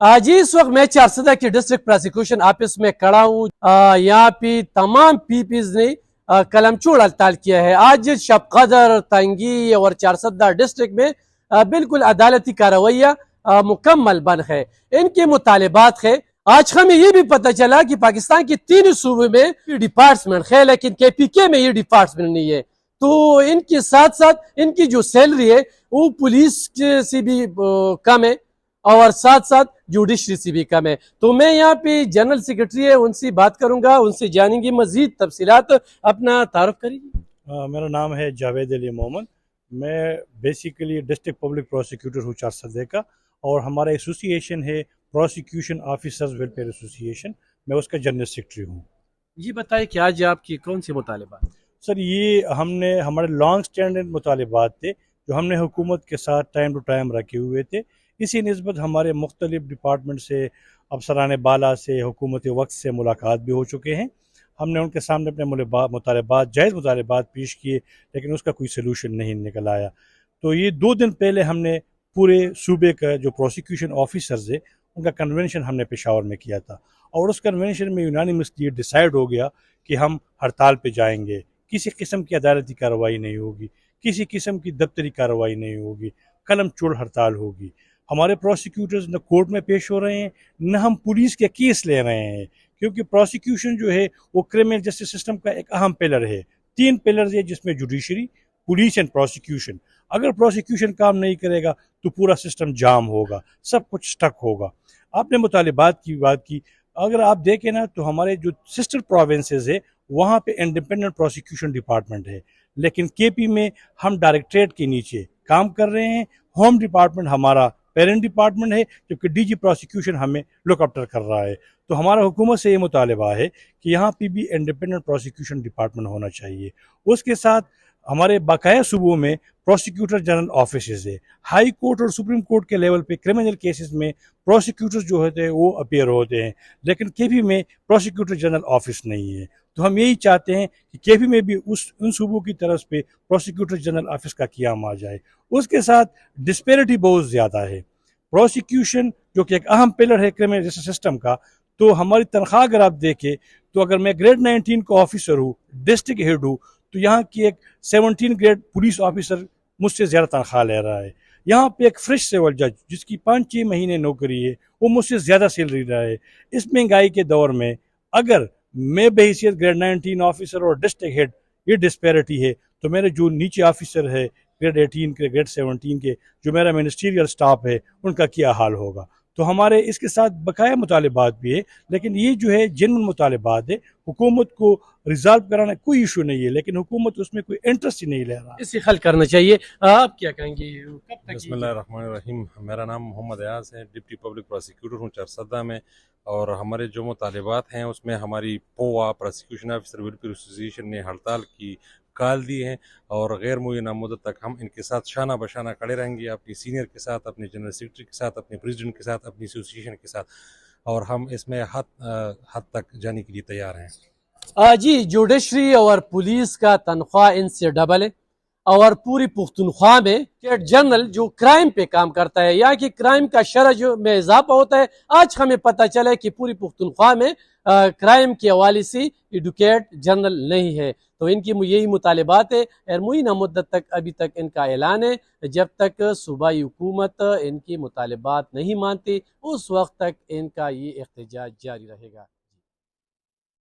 जी इस वक्त मैं चारसदा की डिस्ट्रिक्ट प्रोसिक्यूशन ऑफिस में खड़ा हूँ। यहाँ पे तमाम पीपीज ने कलमछोड़ हड़ताल किया है। आज शब कदर, तंगी और चारसदा डिस्ट्रिक्ट में बिल्कुल अदालती कार्रवाइयाँ मुकम्मल बंद है। इनके मुतालिबात है। आज हमें ये भी पता चला कि पाकिस्तान के 3 सूबे में डिपार्टमेंट है, लेकिन KPK में ये डिपार्टमेंट नहीं है। तो इनके साथ साथ इनकी जो सैलरी है वो पुलिस से भी कम है और साथ साथ जुडिशरी से भी कम है। तो मैं यहाँ पे जनरल सेक्रेटरी है, उनसे बात करूंगा, उनसे जानेंगे मजीद तफसीलात। अपना तारुफ करिए। मेरा नाम है जावेद अली मोहम्मद। मैं बेसिकली डिस्ट्रिक्ट पब्लिक प्रोसिक्यूटर हूँ चारसदे का, और हमारा एसोसिएशन है प्रोसिक्यूशन ऑफिसर्स वेलफेयर एसोसिएशन। मैं उसका जनरल सेक्रेटरी हूँ। ये बताइए कि आज आपकी कौन सी मुतालिबात? सर, ये हमारे लॉन्ग स्टैंडिंग मुतालिबात थे जो हमने हुकूमत के साथ टाइम टू टाइम रखे हुए थे। इसी निस्बत हमारे मुख्तलिफ डिपार्टमेंट से, अफसरान बाला से, हुकूमत वक्त से मुलाकात भी हो चुके हैं। हमने उनके सामने अपने मुतालिबात, जायज़ मुतालिबात पेश किए, लेकिन उसका कोई सलूशन नहीं निकल आया। तो ये 2 दिन पहले हमने पूरे सूबे का जो प्रोसिक्यूशन ऑफिसर्स है उनका कन्वेंशन हमने पेशावर में किया था, और उस कन्वेंशन में यूनानिमसली डिसाइड हो गया कि हम हड़ताल पे जाएंगे। किसी किस्म की अदालती कार्रवाई नहीं होगी, किसी किस्म की दफ्तरी कार्रवाई नहीं होगी, कलम चोड़ हड़ताल होगी। हमारे प्रोसिक्यूटर्स न कोर्ट में पेश हो रहे हैं, न हम पुलिस के केस ले रहे हैं, क्योंकि प्रोसिक्यूशन जो है वो क्रिमिनल जस्टिस सिस्टम का एक अहम पिलर है। 3 पिलर्स है जिसमें जुडिशरी, पुलिस एंड प्रोसिक्यूशन। अगर प्रोसिक्यूशन काम नहीं करेगा तो पूरा सिस्टम जाम होगा, सब कुछ स्टक होगा। आपने मुतालिबात की बात की, अगर आप देखें ना तो हमारे जो सिस्टर प्रोविंसेस है वहाँ पे इंडिपेंडेंट प्रोसिक्यूशन डिपार्टमेंट है, लेकिन KP में हम डायरेक्टरेट के नीचे काम कर रहे हैं। होम डिपार्टमेंट हमारा पेरेंट डिपार्टमेंट है, जबकि DG प्रोसिक्यूशन हमें लुक आफ्टर कर रहा है। तो हमारा हुकूमत से ये मुतालिबा है कि यहाँ पे भी इंडिपेंडेंट प्रोसिक्यूशन डिपार्टमेंट होना चाहिए। उसके साथ हमारे बाकाया सूबों में प्रोसिक्यूटर जनरल ऑफिस है। हाई कोर्ट और सुप्रीम कोर्ट के लेवल पे क्रिमिनल केसेस में प्रोसिक्यूटर्स जो होते हैं वो अपीयर होते हैं, लेकिन KP में प्रोसिक्यूटर जनरल ऑफिस नहीं है। तो हम यही चाहते हैं कि KP में भी उन सूबों की तरफ पे प्रोसिक्यूटर जनरल ऑफिस का क़याम आ जाए। उसके साथ डिस्पेरिटी बहुत ज़्यादा है। प्रोसिक्यूशन जो कि एक अहम पिलर है क्रिमिनल जस्टिस सिस्टम का, तो हमारी तनख्वाह अगर आप देखें तो अगर मैं ग्रेड 19 का ऑफिसर हूँ, डिस्ट्रिक्ट हेड हूँ, तो यहाँ की एक 17 ग्रेड पुलिस ऑफिसर मुझसे ज़्यादा तनख्वाह ले रहा है। यहाँ पे एक फ्रेश सिविल जज जिसकी 5-6 महीने नौकरी है वो मुझसे ज़्यादा सैलरी रहा है। इस महंगाई के दौर में अगर मैं बहैसियत ग्रेड 19 ऑफिसर और डिस्ट्रिक्ट हेड ये डिस्पैरिटी है, तो मेरे जो नीचे ऑफिसर है ग्रेड 18 के, ग्रेड 17 के, जो मेरा मिनिस्ट्रियल स्टाफ है, उनका क्या हाल होगा। तो हमारे इसके साथ बकाया मुतालिबात भी है, लेकिन ये जो है जेन्युइन मुतालिबात है। हुकूमत को रिजॉल्व कराना कोई इशू नहीं है, लेकिन हुकूमत उसमें कोई इंटरेस्ट ही नहीं ले रहा। इसे हल करना चाहिए। आप क्या कहेंगे? कब तक बिस्मिल्लाहिर्रहमानिर्रहीम। मेरा नाम मोहम्मद अयाज है, डिप्टी पब्लिक प्रोसिक्यूटर हूँ चारसदा में। और हमारे जो मुतालिबात हैं उसमें हमारी Pova prosecution officer welfare association ने हड़ताल की काल दी है, और गैर मुय्यना मुद्दत तक हम इनके साथ शाना बशाना खड़े रहेंगे, अपनी सीनियर के साथ, अपने जनरल सेक्रेटरी के साथ, अपने प्रेसिडेंट के साथ, अपनी एसोसिएशन के साथ, और हम इसमें हद तक जाने के लिए तैयार हैं। जी जुडिशरी और पुलिस का तनख्वाह इनसे डबल है, और पूरी पुख्तनख्वा में स्टेट जनरल जो क्राइम पे काम करता है, यहाँ की क्राइम का शरह जो में इजाफा होता है। आज हमें पता चला है कि पूरी पुख्तनख्वा में क्राइम के हवाले से एडवोकेट जनरल नहीं है। तो इनकी यही मुतालिबात है, और मुइना मुद्दत तक अभी तक इनका ऐलान है, जब तक सूबाई हुकूमत इनकी मुतालिबात नहीं मानती उस वक्त तक इनका ये एहतजाज जारी रहेगा।